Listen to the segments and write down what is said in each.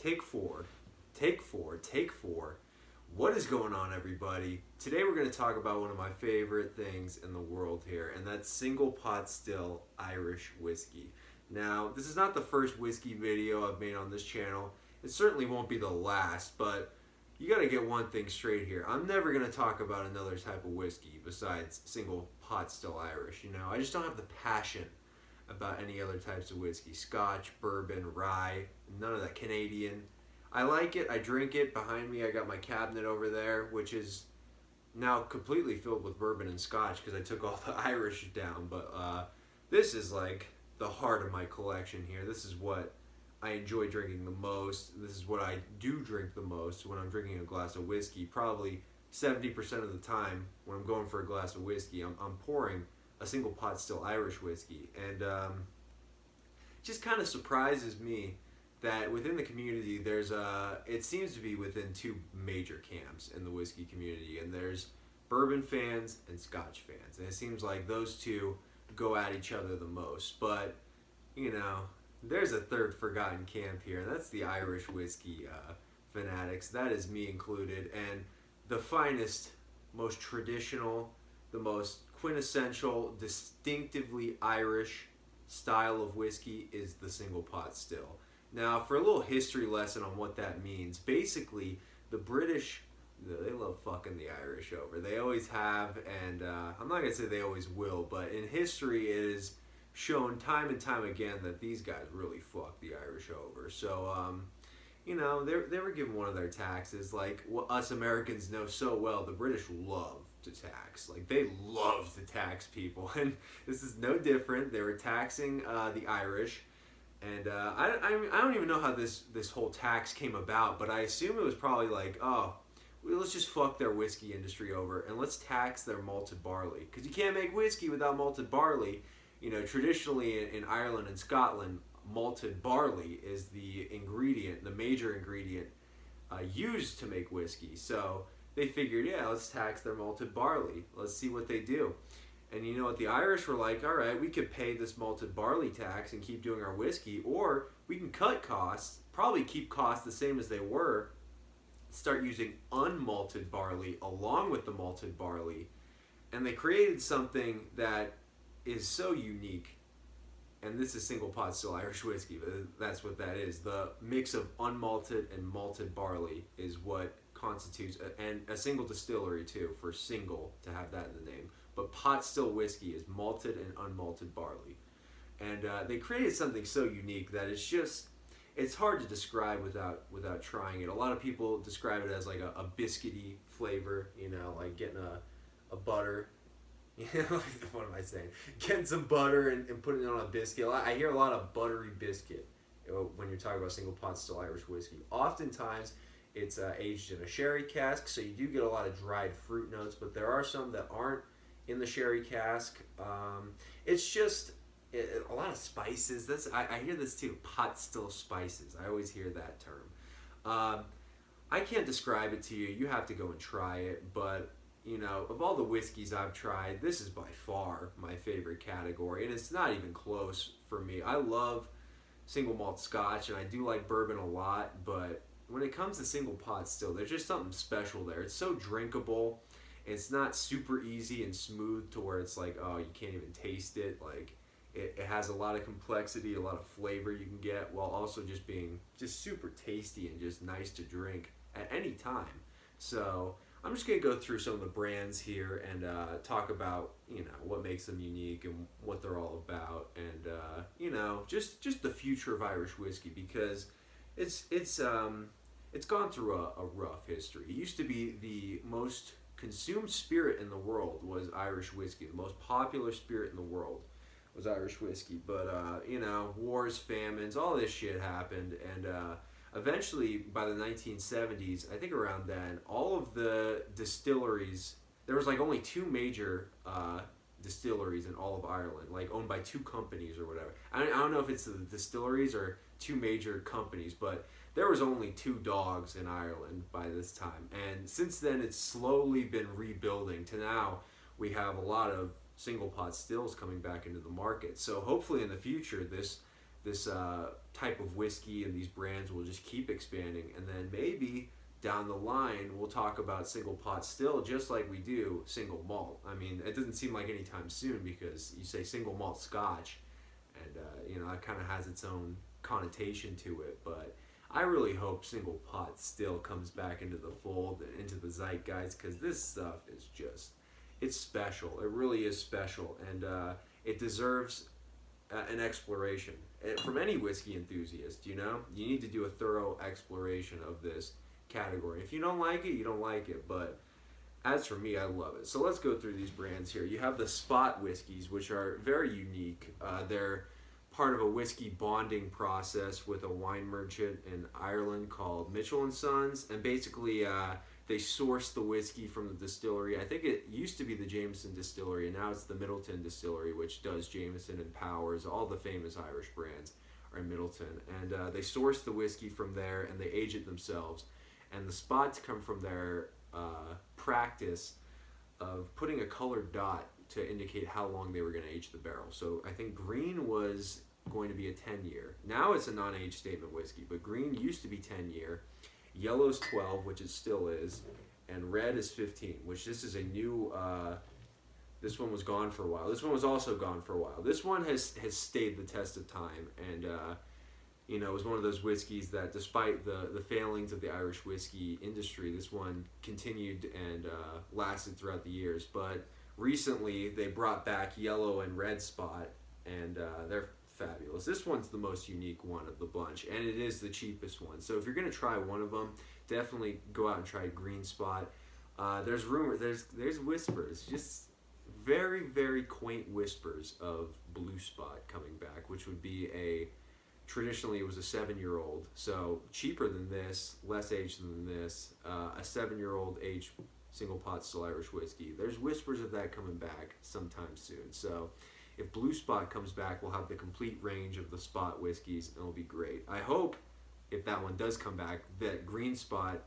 Take four. Take four. Take four. What is going on, everybody? Today we're going to talk about one of my favorite things in the world here, and that's single pot still Irish whiskey. Now, this is not the first whiskey video I've made on this channel. It certainly won't be the last, but you got to get one thing straight here. I'm never going to talk about another type of whiskey besides single pot still Irish. You know, I just don't have the passion about any other types of whiskey. Scotch, bourbon, rye, none of that. Canadian. I like it, I drink it. Behind me I got my cabinet over there, which is now completely filled with bourbon and scotch because I took all the Irish down. But this is like the heart of my collection here. This is what I enjoy drinking the most. This is what I do drink the most when I'm drinking a glass of whiskey. Probably 70% of the time when I'm going for a glass of whiskey, I'm pouring a single pot still Irish whiskey. And it just kind of surprises me that within the community it seems to be within two major camps in the whiskey community, and there's bourbon fans and scotch fans, and it seems like those two go at each other the most. But you know, there's a third forgotten camp here, and that's the Irish whiskey fanatics. That is me included, and the finest, most traditional, the most quintessential, distinctively Irish style of whiskey is the single pot still. Now, for a little history lesson on what that means, basically, the British, they love fucking the Irish over. They always have, and I'm not going to say they always will, but in history it is shown time and time again that these guys really fuck the Irish over. So, you know, they were given one of their taxes. Like, what us Americans know so well, the British love to tax. Like, they love to tax people, and this is no different. They were taxing the Irish. And I don't even know how this whole tax came about, but I assume it was probably like, oh, well, let's just fuck their whiskey industry over and let's tax their malted barley. Because you can't make whiskey without malted barley. You know, traditionally in Ireland and Scotland, malted barley is the ingredient, the major ingredient used to make whiskey. So they figured, yeah, let's tax their malted barley. Let's see what they do. And you know what, the Irish were like, all right, we could pay this malted barley tax and keep doing our whiskey, or we can cut costs, probably keep costs the same as they were, start using unmalted barley along with the malted barley. And they created something that is so unique. And this is single pot still Irish whiskey, but that's what that is. The mix of unmalted and malted barley is what constitutes, and a single distillery too, for single to have that in the name. But pot still whiskey is malted and unmalted barley. And they created something so unique that it's hard to describe without trying it. A lot of people describe it as like a biscuity flavor, you know, like getting a butter. You know, what am I saying? Getting some butter and putting it on a biscuit. I hear a lot of buttery biscuit when you're talking about single pot still Irish whiskey. Oftentimes, it's aged in a sherry cask, so you do get a lot of dried fruit notes, but there are some that aren't in the sherry cask. It's just a lot of spices. I hear this too, pot still spices. I always hear that term. I can't describe it to you. You have to go and try it, but you know, of all the whiskeys I've tried, this is by far my favorite category, and it's not even close for me. I love single malt scotch, and I do like bourbon a lot, but when it comes to single pot still, there's just something special there. It's so drinkable. It's not super easy and smooth to where it's like, oh, you can't even taste it. Like, it has a lot of complexity, a lot of flavor you can get, while also just being just super tasty and just nice to drink at any time. So I'm just going to go through some of the brands here and talk about, you know, what makes them unique and what they're all about, and you know, just the future of Irish whiskey, because it's gone through a rough history. It used to be the most consumed spirit in the world was Irish whiskey. The most popular spirit in the world was Irish whiskey. But you know, wars, famines, all this shit happened, and eventually by the 1970s, I think around then, all of the distilleries, there was like only two major distilleries in all of Ireland, like owned by two companies or whatever. I don't know if it's the distilleries or two major companies, but there was only two dogs in Ireland by this time. And since then, it's slowly been rebuilding to now we have a lot of single pot stills coming back into the market. So hopefully in the future, this this type of whiskey and these brands will just keep expanding, and then maybe down the line we'll talk about single pot still, just like we do single malt. I mean, it doesn't seem like anytime soon, because you say single malt Scotch, and you know, it kind of has its own connotation to it. But I really hope single pot still comes back into the fold and into the zeitgeist, because this stuff is just, it's special. It really is special, and it deserves an exploration from any whiskey enthusiast. You know, you need to do a thorough exploration of this category. If you don't like it, you don't like it. But as for me, I love it. So let's go through these brands here. You have the spot whiskeys, which are very unique. They're part of a whiskey bonding process with a wine merchant in Ireland called Mitchell and Sons, and basically they source the whiskey from the distillery. I think it used to be the Jameson Distillery, and now it's the Middleton Distillery, which does Jameson and Powers. All the famous Irish brands are in Middleton, and they source the whiskey from there, and they age it themselves. And the spots come from their practice of putting a colored dot to indicate how long they were going to age the barrel. So I think green was going to be a 10-year. Now it's a non-age statement whiskey, but green used to be 10-year. Yellow's 12, which it still is, and red is 15, which this is a new, this one was gone for a while. This one was also gone for a while. This one has stayed the test of time, and you know, it was one of those whiskeys that, despite the failings of the Irish whiskey industry, this one continued and lasted throughout the years. But recently they brought back yellow and red spot, and they're fabulous. This one's the most unique one of the bunch, and it is the cheapest one. So if you're gonna try one of them, definitely go out and try green spot. There's whispers, just very, very quaint whispers of blue spot coming back, which would be traditionally it was a 7-year-old, so cheaper than this, less aged than this, a 7-year-old aged single pot still Irish whiskey. There's whispers of that coming back sometime soon. So if Blue Spot comes back, we'll have the complete range of the spot whiskeys, and it'll be great. I hope, if that one does come back, that Green Spot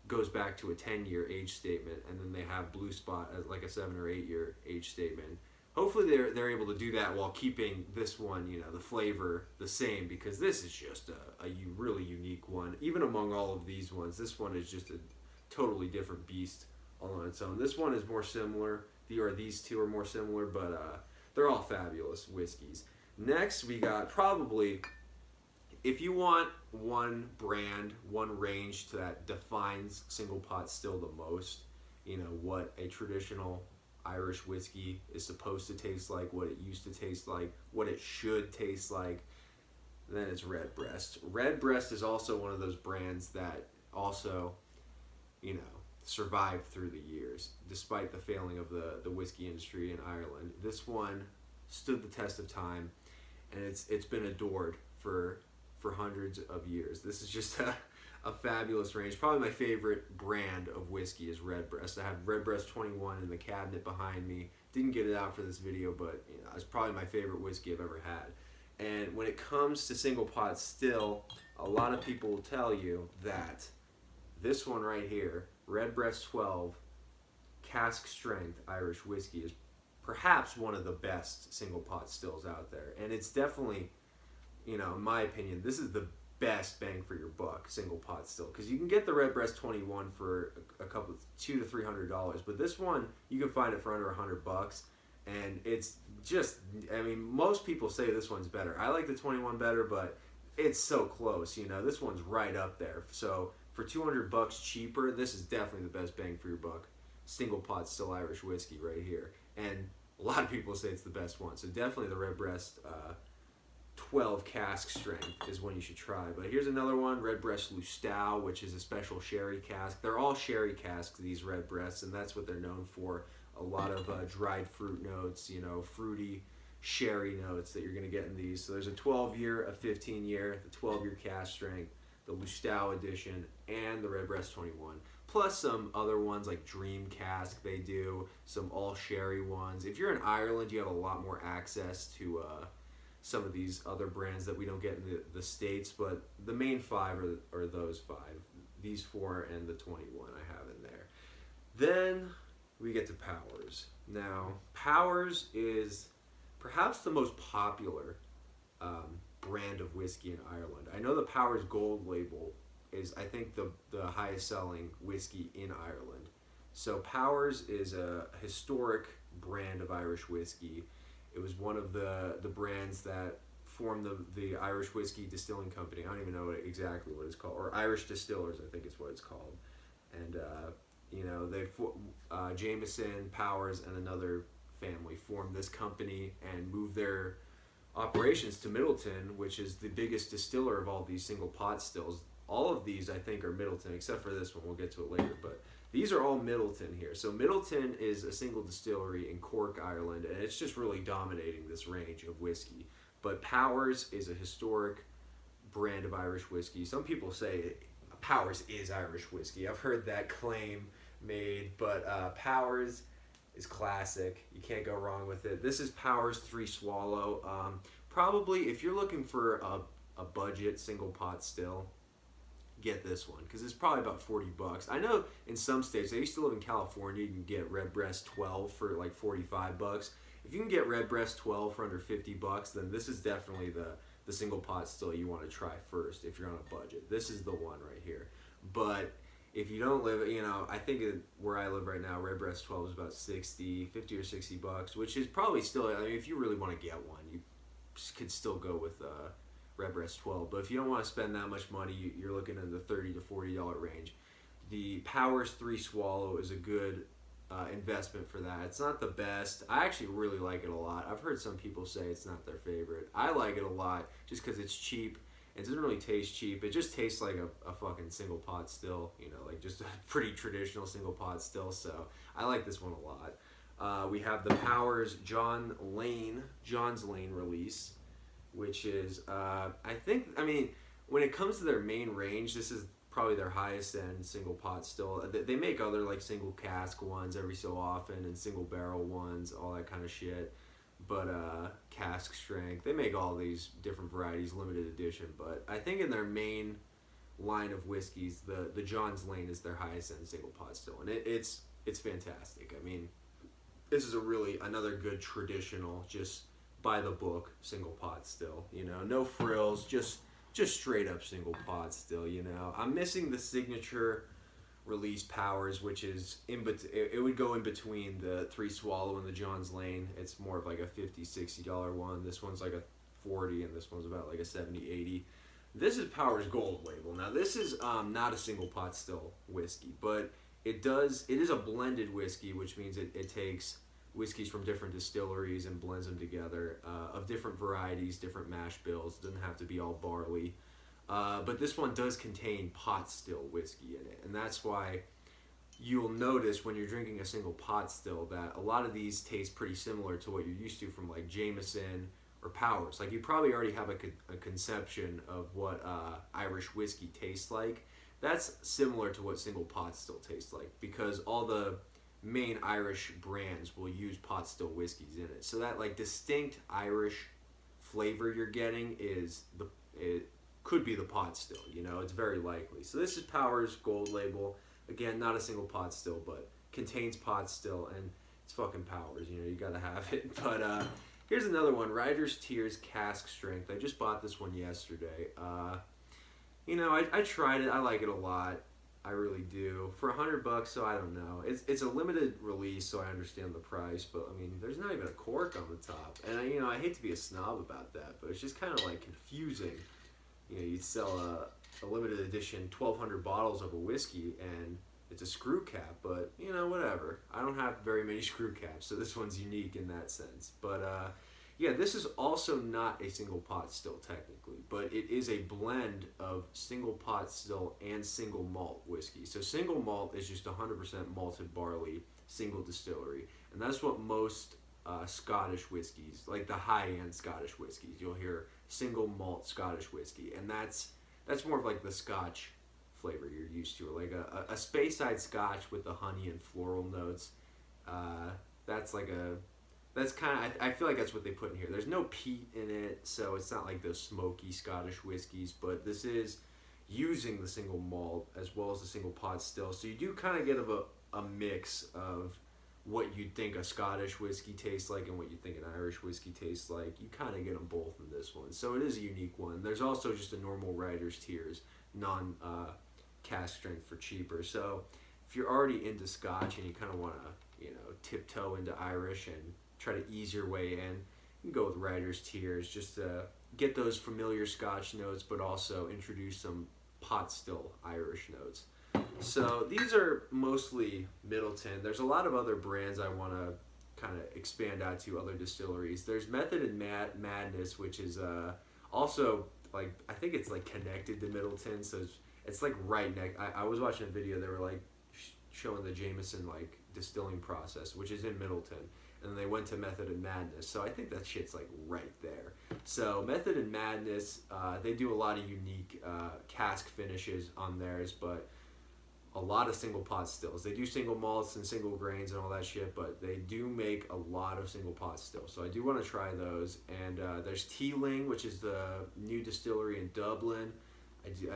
goes back to a 10-year age statement, and then they have Blue Spot as like a 7 or 8-year age statement. Hopefully they're able to do that while keeping this one, you know, the flavor the same, because this is just a really unique one. Even among all of these ones, this one is just a totally different beast all on its own. This one is more similar, these two are more similar, but they're all fabulous whiskeys. Next, we got probably, if you want one brand, one range that defines single pot still the most, you know, what a traditional Irish whiskey is supposed to taste like, what it used to taste like, what it should taste like, then it's Redbreast. Redbreast is also one of those brands that also, you know, survived through the years, despite the failing of the whiskey industry in Ireland. This one stood the test of time, and it's been adored for hundreds of years. This is just a fabulous range. Probably my favorite brand of whiskey is Redbreast. I have Redbreast 21 in the cabinet behind me. Didn't get it out for this video, but you know, it's probably my favorite whiskey I've ever had. And when it comes to single pot still, a lot of people will tell you that this one right here, Redbreast 12 cask strength Irish whiskey, is perhaps one of the best single pot stills out there. And it's definitely, you know, in my opinion, this is the best bang for your buck single pot still, because you can get the Redbreast 21 for a couple, $200 to $300, but this one you can find it for under $100, and it's just, I mean, most people say this one's better. I like the 21 better, but it's so close, you know. This one's right up there. So for $200 cheaper, this is definitely the best bang for your buck single pot still Irish whiskey right here, and a lot of people say it's the best one. So definitely the Redbreast 12 cask strength is one you should try. But here's another one, Redbreast Lustau, which is a special sherry cask. They're all sherry casks, these Redbreasts, and that's what they're known for. A lot of dried fruit notes, you know, fruity sherry notes that you're going to get in these. So there's a 12-year, a 15-year, the 12-year cask strength, the Lustau edition, and the Redbreast 21. Plus some other ones like Dream Cask they do, some all sherry ones. If you're in Ireland, you have a lot more access to some of these other brands that we don't get in the States, but the main five are those five. These four and the 21 I have in there. Then we get to Powers. Now, Powers is perhaps the most popular brand of whiskey in Ireland. I know the Powers Gold label is, I think, the highest selling whiskey in Ireland. So Powers is a historic brand of Irish whiskey. It was one of the brands that formed the Irish Whiskey Distilling Company. I don't even know exactly what it's called, or Irish Distillers, I think is what it's called. And Jameson, Powers, and another family formed this company and moved their operations to Middleton, which is the biggest distiller of all these single pot stills. All of these, I think, are Middleton, except for this one. We'll get to it later, but these are all Middleton here. So Middleton is a single distillery in Cork, Ireland, and it's just really dominating this range of whiskey. But Powers is a historic brand of Irish whiskey. Some people say Powers is Irish whiskey. I've heard that claim made, but Powers is classic. You can't go wrong with it. This is Powers 3 Swallow. Probably, if you're looking for a budget single pot still, get this one, because it's probably about $40. I know in some states, I used to live in California, you can get Redbreast 12 for like $45. If you can get Redbreast 12 for under $50, then this is definitely the single pot still you want to try first if you're on a budget. This is the one right here. But if you don't live, I think where I live right now, Redbreast 12 is about 50 or $60, which is probably still, I mean, if you really want to get one, you could still go with Redbreast 12. But if you don't want to spend that much money, you're looking in the $30 to $40 range. The Powers 3 Swallow is a good investment for that. It's not the best. I actually really like it a lot. I've heard some people say it's not their favorite. I like it a lot just because it's cheap. It doesn't really taste cheap. It just tastes like a fucking single pot still, like just a pretty traditional single pot still. So I like this one a lot. We have the Powers John's Lane release, which is, when it comes to their main range, this is probably their highest end single pot still. They make other like single cask ones every so often and single barrel ones, all that kind of shit. But cask strength, they make all these different varieties, limited edition. But I think in their main line of whiskeys, the John's Lane is their highest end single pot still, and it's fantastic. I mean, this is another good traditional, just by the book single pot still. No frills, just straight up single pot still. I'm missing the signature release Powers, which is it would go in between the 3 Swallow and the John's Lane. It's more of like a $50-$60 one. This one's like a 40, and this one's about like a 70-80. This is Powers Gold label. Now this is not a single pot still whiskey, but it is a blended whiskey, which means it takes whiskeys from different distilleries and blends them together, of different varieties, different mash bills. It doesn't have to be all barley. But this one does contain pot still whiskey in it, and that's why you'll notice when you're drinking a single pot still that a lot of these taste pretty similar to what you're used to from like Jameson or Powers. Like you probably already have a conception of what Irish whiskey tastes like. That's similar to what single pot still tastes like, because all the main Irish brands will use pot still whiskeys in it. So that like distinct Irish flavor you're getting it could be the pot still, it's very likely. So this is Powers Gold label. Again, not a single pot still, but contains pot still, and it's fucking Powers, you gotta have it. But here's another one, Rider's Tears Cask Strength. I just bought this one yesterday. I tried it. I like it a lot. I really do. For $100, so I don't know. It's a limited release, so I understand the price, but I mean, there's not even a cork on the top. And I hate to be a snob about that, but it's just kind of like confusing. You'd sell a limited edition 1,200 bottles of a whiskey, and it's a screw cap, but whatever. I don't have very many screw caps, so this one's unique in that sense. But this is also not a single pot still technically, but it is a blend of single pot still and single malt whiskey. So single malt is just 100% malted barley, single distillery, and that's what most Scottish whiskeys, like the high-end Scottish whiskeys, you'll hear single malt Scottish whiskey, and that's more of like the Scotch flavor you're used to, like a Speyside Scotch with the honey and floral notes. That's kind of, I feel like that's what they put in here. There's no peat in it, so it's not like those smoky Scottish whiskeys, but this is using the single malt as well as the single pot still. So you do kind of get a mix of what you'd think a Scottish whiskey tastes like and what you think an Irish whiskey tastes like. You kind of get them both in this one. So it is a unique one. There's also just a normal Writer's Tears, non cask strength for cheaper. So if you're already into Scotch and you kind of want to, tiptoe into Irish and try to ease your way in, you can go with Writer's Tears just to get those familiar Scotch notes, but also introduce some pot still Irish notes. So these are mostly Middleton. There's a lot of other brands I want to kind of expand out to, other distilleries. There's Method and Madness, which is also like, I think it's like connected to Middleton, so it's like right next. I was watching a video. They were like showing the Jameson like distilling process, which is in Middleton, and then they went to Method and Madness. So I think that shit's like right there. So Method and Madness, they do a lot of unique cask finishes on theirs, but a lot of single pot stills. They do single malts and single grains and all that shit, but they do make a lot of single pot stills. So I do want to try those. And there's Teeling, which is the new distillery in Dublin.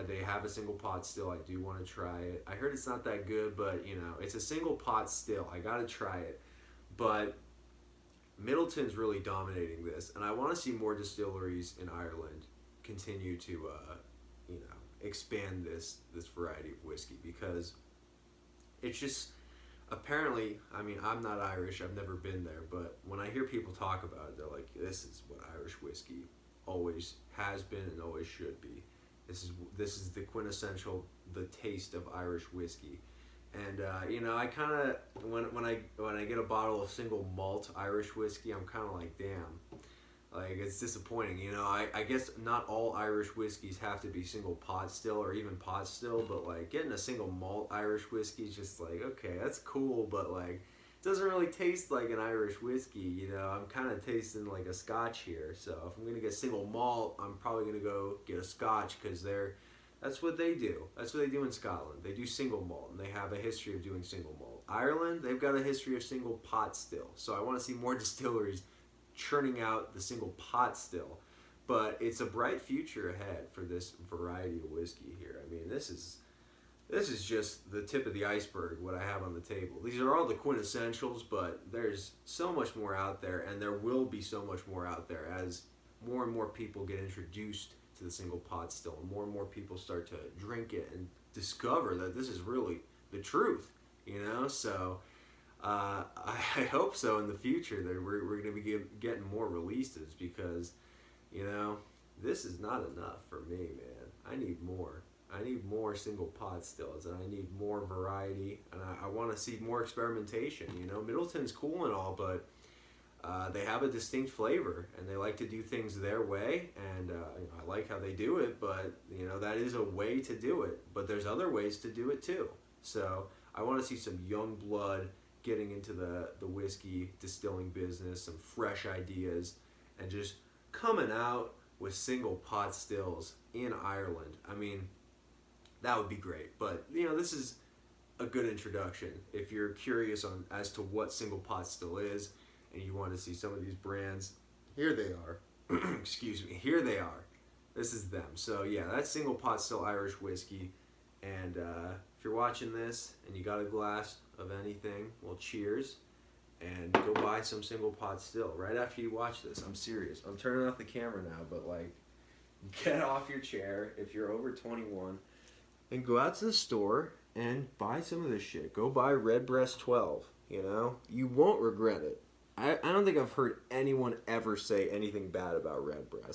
They have a single pot still. I do want to try it. I heard it's not that good, but it's a single pot still. I gotta try it. But Middleton's really dominating this, and I want to see more distilleries in Ireland continue to, expand this variety of whiskey, because it's just, apparently, I mean, I'm not Irish, I've never been there, but when I hear people talk about it, they're like, this is what Irish whiskey always has been and always should be. This is the quintessential, the taste of Irish whiskey. And I kind of, when I get a bottle of single malt Irish whiskey, I'm kind of like, damn, like, it's disappointing. I guess not all Irish whiskeys have to be single pot still or even pot still, but like getting a single malt Irish whiskey is just like, okay, that's cool, but like it doesn't really taste like an Irish whiskey. I'm kind of tasting like a Scotch here. So if I'm gonna get single malt, I'm probably gonna go get a Scotch, because that's what they do. That's what they do in Scotland. They do single malt, and they have a history of doing single malt. Ireland, they've got a history of single pot still. So I want to see more distilleries churning out the single pot still. But it's a bright future ahead for this variety of whiskey here. I mean, this is just the tip of the iceberg, what I have on the table. These are all the quintessentials, but there's so much more out there, and there will be so much more out there as more and more people get introduced to the single pot still, and more people start to drink it and discover that this is really the truth, So I hope so in the future that we're going to be getting more releases, because, this is not enough for me, man. I need more. I need more single pot stills, and I need more variety, and I want to see more experimentation. Middleton's cool and all, but they have a distinct flavor, and they like to do things their way, and I like how they do it, but that is a way to do it, but there's other ways to do it too. So I want to see some young blood getting into the whiskey distilling business, some fresh ideas, and just coming out with single pot stills in Ireland. I mean, that would be great, but this is a good introduction if you're curious as to what single pot still is, and you want to see some of these brands. Here they are. Excuse me. Here they are. This is them. So yeah, that's single pot still Irish whiskey. And if you're watching this and you got a glass of anything, well, cheers, and go buy some single pot still right after you watch this. I'm serious. I'm turning off the camera now, but like, get off your chair if you're over 21 and go out to the store and buy some of this shit. Go buy Redbreast 12. You won't regret it. I don't think I've heard anyone ever say anything bad about Redbreast.